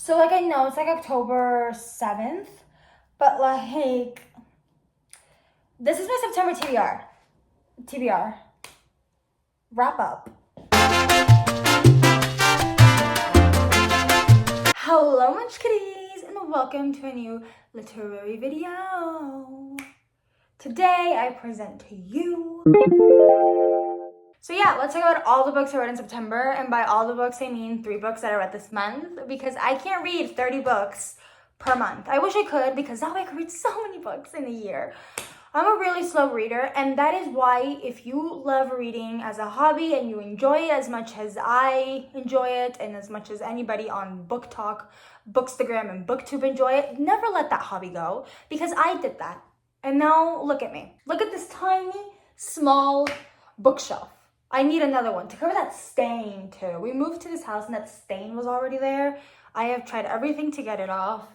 So, like, I know it's like October 7th, but like, this is my September TBR. Wrap up. Hello, Munchkities, and welcome to a new literary video. Today, I present to you. So yeah, let's talk about all the books I read in September, and by all the books, I mean 3 books that I read this month, because I can't read 30 books per month. I wish I could, because that way I could read so many books in a year. I'm a really slow reader, and that is why if you love reading as a hobby and you enjoy it as much as I enjoy it, and as much as anybody on booktok, bookstagram, and booktube enjoy it, never let that hobby go, because I did that. And now look at me. Look at this tiny, small bookshelf. I need another one to cover that stain too. We moved to this house and that stain was already there. I have tried everything to get it off.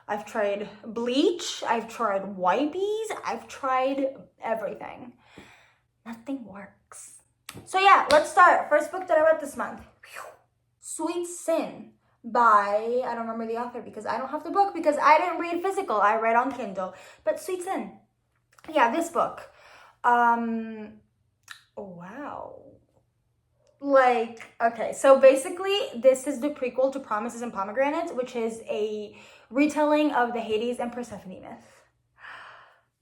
I've tried bleach, I've tried wipies, I've tried everything. Nothing works. So yeah, let's start. First book that I read this month. Sweet Sin by, I don't remember the author because I don't have the book because I didn't read physical. I read on Kindle. But Sweet Sin. Yeah, this book. Wow. Like, okay, so basically this is the prequel to Promises and Pomegranates, which is a retelling of the Hades and Persephone myth.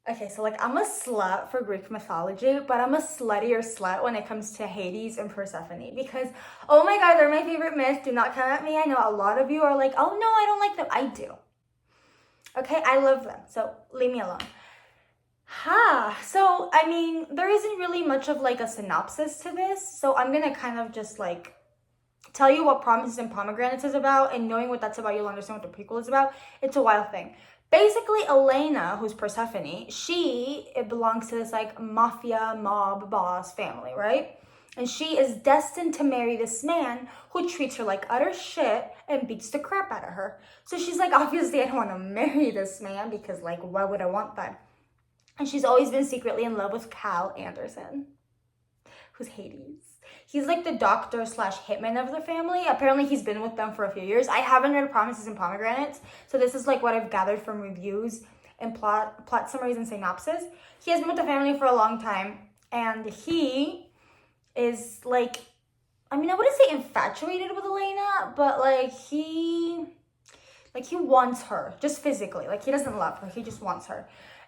Okay, so like I'm a slut for Greek mythology, but I'm a sluttier slut when it comes to Hades and Persephone because, oh my God, they're my favorite myths. Do not come at me. I know a lot of you are like, oh no, I don't like them. I do. Okay, I love them, so leave me alone. So, I mean, there isn't really much of like a synopsis to this, so I'm gonna kind of just like tell you what Promises and Pomegranates is about, and knowing what that's about, you'll understand what the prequel is about. It's a wild thing. Basically, Elena, who's Persephone, it belongs to this like mafia mob boss family, right? And she is destined to marry this man who treats her like utter shit and beats the crap out of her. So she's like, obviously, I don't want to marry this man because like, why would I want that? And she's always been secretly in love with Cal Anderson, who's Hades. He's like the doctor / hitman of the family. Apparently, he's been with them for a few years. I haven't read Promises and Pomegranates, so this is like what I've gathered from reviews and plot summaries and synopsis. He has been with the family for a long time, and he is like, I mean, I wouldn't say infatuated with Elena, but like he wants her, just physically. Like, he doesn't love her, he just wants her.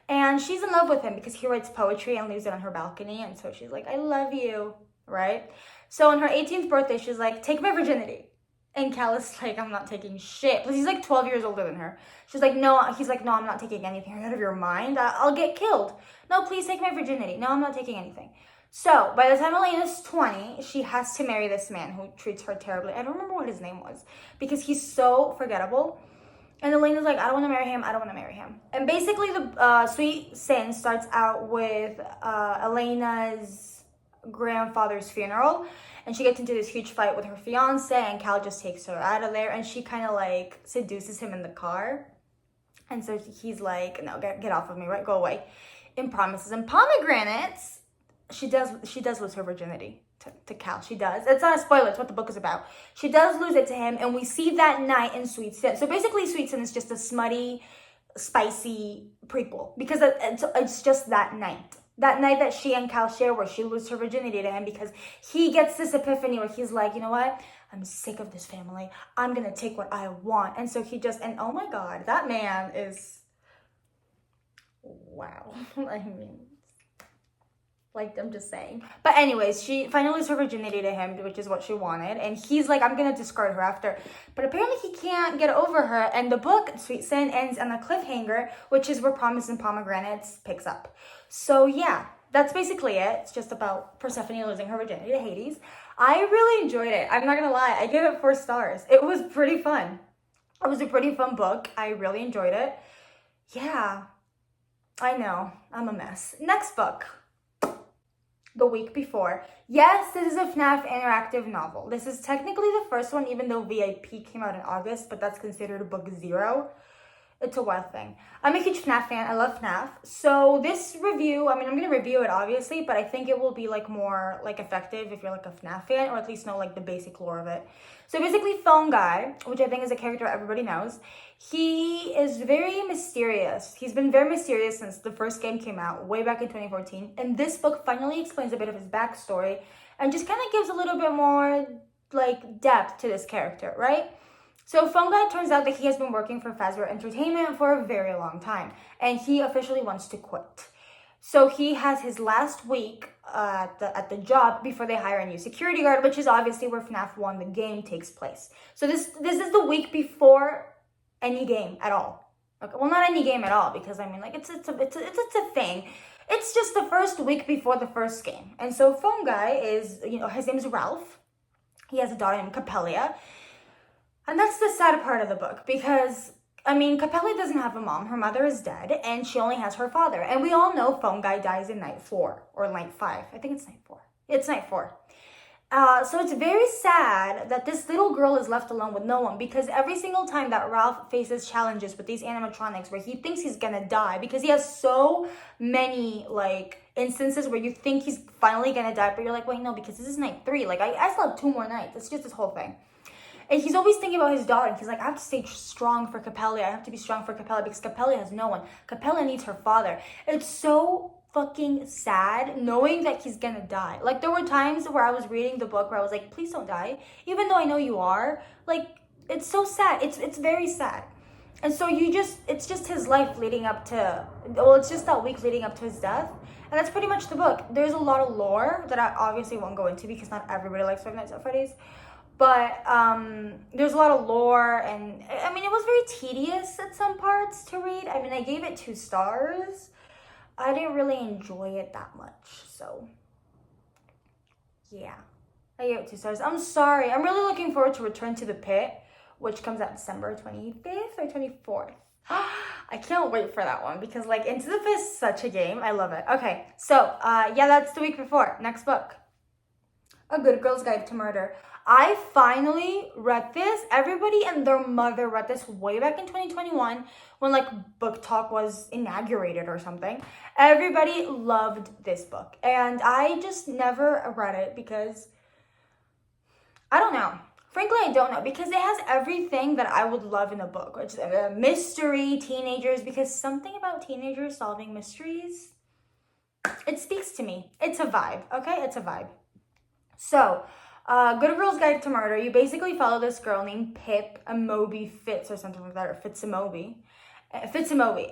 And she's in love with him because he writes poetry and leaves it on her balcony. And so she's like, I love you, right? So on her 18th birthday, she's like, take my virginity. And Cal is like, I'm not taking shit. Because he's like 12 years older than her. She's like, no. He's like, no, I'm not taking anything. Are you out of your mind? I'll get killed. No, please take my virginity. No, I'm not taking anything. So by the time Elena's 20, she has to marry this man who treats her terribly. I don't remember what his name was because he's so forgettable. And Elena's like, I don't want to marry him. I don't want to marry him. And basically, the Sweet Sin starts out with Elena's grandfather's funeral. And she gets into this huge fight with her fiance. And Cal just takes her out of there. And she kind of like seduces him in the car. And so he's like, no, get off of me, right? Go away. In Promises and Pomegranates, she does lose her virginity to Cal. She does. It's not a spoiler. It's what the book is about. She does lose it to him, and we see that night in Sweet Sin. So basically, Sweet Sin is just a smutty, spicy prequel because it's just that night. That night that she and Cal share where she loses her virginity to him because he gets this epiphany where he's like, you know what? I'm sick of this family. I'm going to take what I want. And so and oh my God, that man is, wow. I mean, like, I'm just saying. But anyways, she finally loses her virginity to him, which is what she wanted. And he's like, I'm going to discard her after. But apparently he can't get over her. And the book, Sweet Sin, ends on a cliffhanger, which is where Promise and Pomegranates picks up. So yeah, that's basically it. It's just about Persephone losing her virginity to Hades. I really enjoyed it. I'm not going to lie. I gave it 4 stars. It was pretty fun. It was a pretty fun book. I really enjoyed it. Yeah, I know. I'm a mess. Next book. The Week Before. Yes, this is a FNAF interactive novel. This is technically the first one, even though VIP came out in August, but that's considered book 0. It's a wild thing. I'm a huge FNAF fan. I love FNAF. So this review, I mean, I'm going to review it obviously, but I think it will be like more like effective if you're like a FNAF fan, or at least know like the basic lore of it. So basically Phone Guy, which I think is a character everybody knows, he is very mysterious. He's been very mysterious since the first game came out way back in 2014. And this book finally explains a bit of his backstory and just kind of gives a little bit more like depth to this character, right? So Phone Guy, turns out that he has been working for Fazbear Entertainment for a very long time, and he officially wants to quit. So he has his last week at the job before they hire a new security guard, which is obviously where FNAF 1, the game, takes place. So this is the week before any game at all. Okay, well, not any game at all, because I mean, like it's a thing. It's just the first week before the first game, and so Phone Guy is, you know, his name is Ralph. He has a daughter named Capelia. And that's the sad part of the book, because, I mean, Capelia doesn't have a mom. Her mother is dead, and she only has her father. And we all know Phone Guy dies in night 4, or night 5. I think it's night 4. It's night 4. So it's very sad that this little girl is left alone with no one, because every single time that Ralph faces challenges with these animatronics where he thinks he's gonna die, because he has so many, like, instances where you think he's finally gonna die, but you're like, wait, no, because this is night 3. Like, I still have 2 more nights. It's just this whole thing. And he's always thinking about his daughter. He's like, I have to stay strong for Capelia. I have to be strong for Capelia because Capelia has no one. Capelia needs her father. It's so fucking sad knowing that he's gonna die. Like, there were times where I was reading the book where I was like, please don't die. Even though I know you are. Like, it's so sad. It's very sad. And so it's just his life leading up to, well, it's just that week leading up to his death. And that's pretty much the book. There's a lot of lore that I obviously won't go into because not everybody likes Five Nights at Freddy's. But there's a lot of lore, and I mean, it was very tedious at some parts to read. I mean, I gave it 2 stars. I didn't really enjoy it that much, so yeah, I gave it 2 stars. I'm sorry. I'm really looking forward to Return to the Pit, which comes out December 25th or 24th. I can't wait for that one because, like, Into the Pit is such a game. I love it. Okay, so yeah, that's the week before. Next book, A Good Girl's Guide to Murder. I finally read this. Everybody and their mother read this way back in 2021 when, like, BookTok was inaugurated or something. Everybody loved this book. And I just never read it because, I don't know. Frankly, I don't know, because it has everything that I would love in a book. It's a mystery, teenagers, because something about teenagers solving mysteries, it speaks to me. It's a vibe, okay? It's a vibe. So, Good Girl's Guide to Murder, you basically follow this girl named Pip Amobi Fitz or something like that, or Fitzamobi,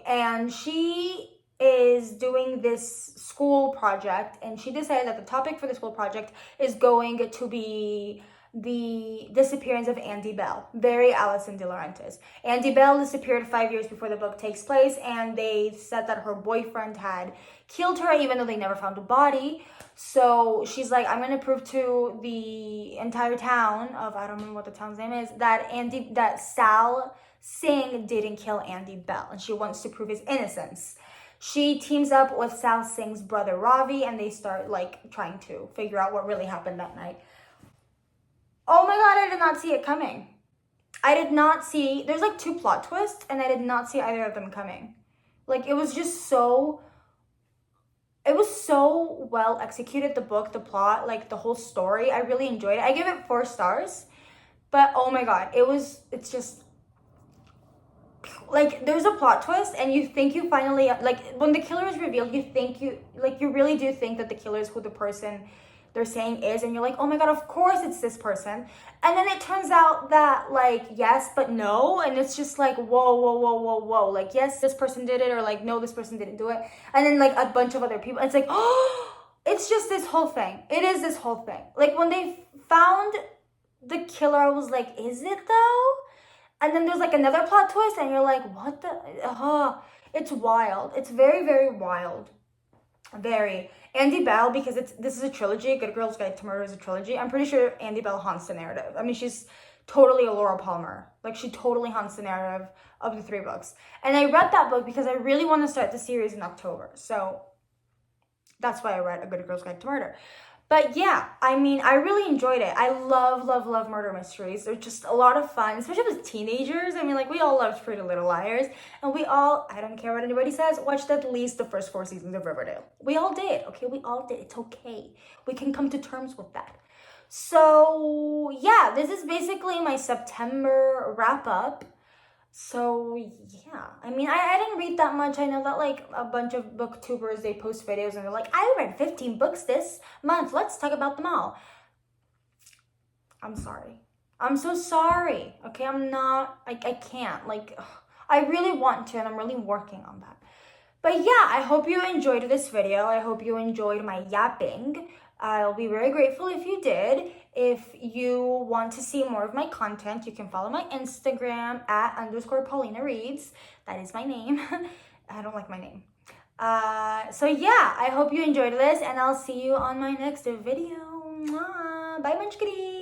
and she is doing this school project, and she decided that the topic for the school project is going to be the disappearance of Andy Bell, very Alison De Laurentiis. Andy Bell disappeared 5 years before the book takes place, and they said that her boyfriend had killed her, even though they never found a body. So she's like, I'm gonna prove to the entire town of, I don't remember what the town's name is, that Sal Singh didn't kill Andy Bell, and she wants to prove his innocence. She teams up with Sal Singh's brother Ravi, and they start, like, trying to figure out what really happened that night. Oh my god, I did not see it coming. I did not see, there's like 2 plot twists, and I did not see either of them coming. Like, it was just so, it was so well executed, the book, the plot, like the whole story. I really enjoyed it. I give it 4 stars, but oh my god, it's just, like, there's a plot twist, and you think you finally, like, when the killer is revealed, you really do think that the killer is who the person they're saying is, and you're like, oh my god, of course it's this person. And then it turns out that, like, yes, but no, and it's just like, whoa, like, yes, this person did it, or like, no, this person didn't do it, and then, like, a bunch of other people. It's like, oh, it's just this whole thing. It is this whole thing. Like, when they found the killer, I was like, is it though? And then there's, like, another plot twist, and you're like, what the, it's wild. It's very, very wild. Very. Andy Bell, because this is a trilogy. Good Girl's Guide to Murder is a trilogy. I'm pretty sure Andy Bell haunts the narrative. I mean, she's totally a Laura Palmer. Like, she totally haunts the narrative of the 3 books. And I read that book because I really want to start the series in October. So that's why I read A Good Girl's Guide to Murder. But yeah, I mean, I really enjoyed it. I love, love, love murder mysteries. They're just a lot of fun, especially with teenagers. I mean, like, we all loved Pretty Little Liars. And we all, I don't care what anybody says, watched at least the first 4 seasons of Riverdale. We all did, okay? We all did. It's okay. We can come to terms with that. So, yeah, this is basically my September wrap-up. So, yeah. I mean, I didn't read that much. I know that, like, a bunch of booktubers, they post videos and they're like, I read 15 books this month. Let's talk about them all. I'm sorry. I'm so sorry. Okay, I'm not, I can't. Like, I really want to, and I'm really working on that. But yeah, I hope you enjoyed this video. I hope you enjoyed my yapping. I'll be very grateful if you did. If you want to see more of my content, you can follow my Instagram at _Paulina Reads. That is my name. I don't like my name. So yeah, I hope you enjoyed this, and I'll see you on my next video. Mwah. Bye, Munchkities.